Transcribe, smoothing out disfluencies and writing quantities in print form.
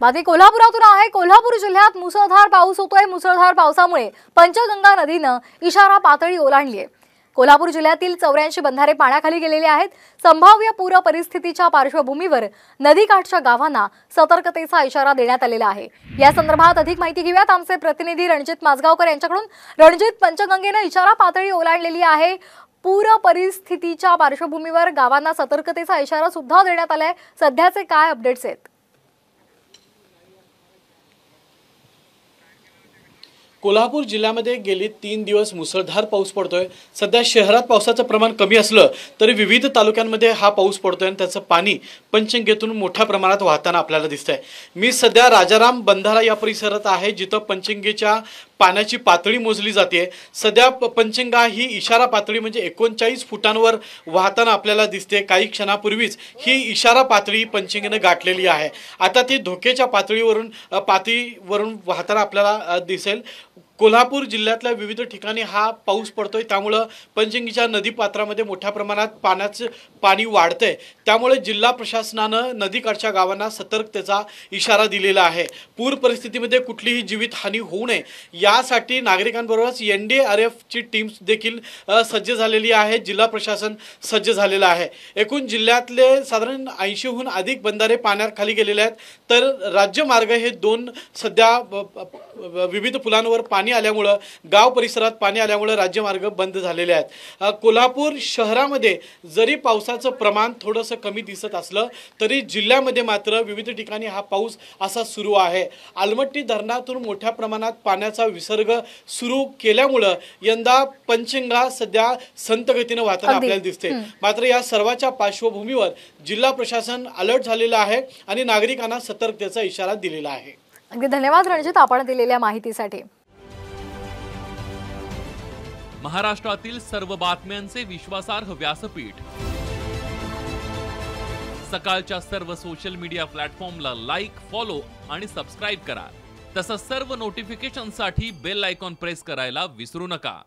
बातमी कोल्हापुरातून आहे। कोल्हापूर जिल्ह्यात मुसळधार पाऊस होतोय। मुसळधार पावसामुळे पंचगंगा नदीनं इशारा पातळी ओलांडली आहे। कोल्हापूर जिल्ह्यातील 84 बंधारे पाण्याखाली गेलेले आहेत। संभाव्य पूर परिस्थितीच्या पार्श्वभूमीवर नदीकाठच्या गावांना सतर्कतेचा इशारा देण्यात आलेला आहे। या संदर्भात अधिक माहिती घेऊयात आमचे प्रतिनिधी रणजित माजगावकर यांच्याकडून। रणजित, पंचगंगेने इशारा पातळी ओलांडलेली आहे। पूर परिस्थितीच्या पार्श्वभूमीवर गावांना सतर्कतेचा इशारा सुद्धा देण्यात आलाय। सध्याचे काय अपडेट्स आहेत? कोल्हापूर जिल्ह्यामध्ये गेली 3 दिवस मुसळधार पाऊस पडतोय। सध्या शहरात पावसाचं प्रमाण कमी असलं तरी विविध तालुक्यांमध्ये हा पाऊस पडतोय आणि त्याचं पाणी पंचगंगेतून मोठ्या प्रमाणात वाहताना आपल्याला दिसतंय। मी सध्या राजाराम बंधारा या परिसरात आहे, जिथं पंचगंगेच्या पाण्याची पातळी मोजली जाते। सध्या पंचगंगा ही इशारा पातळी म्हणजे 39 फुटांवर वाहताना आपल्याला दिसते। काही क्षणापूर्वीच ही इशारा पातळी पंचगंगेने गाठलेली आहे। आता ती धोक्याच्या पातळीवरून वाहताना आपल्याला दिसेल। कोल्हापूर जिल्ह्यातल्या विविध ठिकाणी हा पाऊस पडतोय, त्यामुळे पंचगंगेच्या नदीपात्रामध्ये मोठ्या प्रमाणात पाणी वाढतंय। त्यामुळे जिल्हा प्रशासनानं नदीकाठच्या गावांना सतर्कतेचा इशारा दिलेला आहे। पूर परिस्थितीमध्ये कुठलीही जीवितहानी होऊ नये यासाठी नागरिकांबरोबरच NDRF ची टीम देखील सज्ज झालेली आहे। जिल्हा प्रशासन सज्ज झालेलं आहे। एकूण जिल्ह्यातले साधारण 80हून अधिक बंधारे पाण्याखाली गेलेले आहेत, तर राज्यमार्ग हे 2 सध्या विविध पुलांवर पाणी आल्यामुळे, गाव परिसरात पाणी आल्यामुळे राज्यमार्ग बंद झालेले आहेत। कोल्हापूर शहरामध्ये जरी पावसाचं प्रमाण थोडंसं कमी दिसत असलं तरी जिल्ह्यामध्ये मात्र विविध ठिकाणी हा पाऊस असा सुरू आहे। आलमट्टी धरणातून मोठ्या प्रमाणात पाण्याचा विसर्ग सुरू केल्यामुळे यंदा पंचगंगा सध्या संत गतीने वाहताना आपल्याला दिसते। मात्र या सर्वाच्या पार्श्वभूमीवर जिल्हा प्रशासन अलर्ट झालेलं आहे आणि नागरिकांना सतर्कतेचा इशारा दिलेला आहे। अगदी धन्यवाद रणजित, आपण दिलेल्या माहितीसाठी। महाराष्ट्रातील सर्व बातम्यांचे विश्वासार्ह व्यासपीठ, सकाळच्या सर्व सोशल मीडिया प्लॅटफॉर्मला लाईक, फॉलो आणि सबस्क्राईब करा। तसंच सर्व नोटिफिकेशनसाठी बेल आयकॉन प्रेस करायला विसरू नका।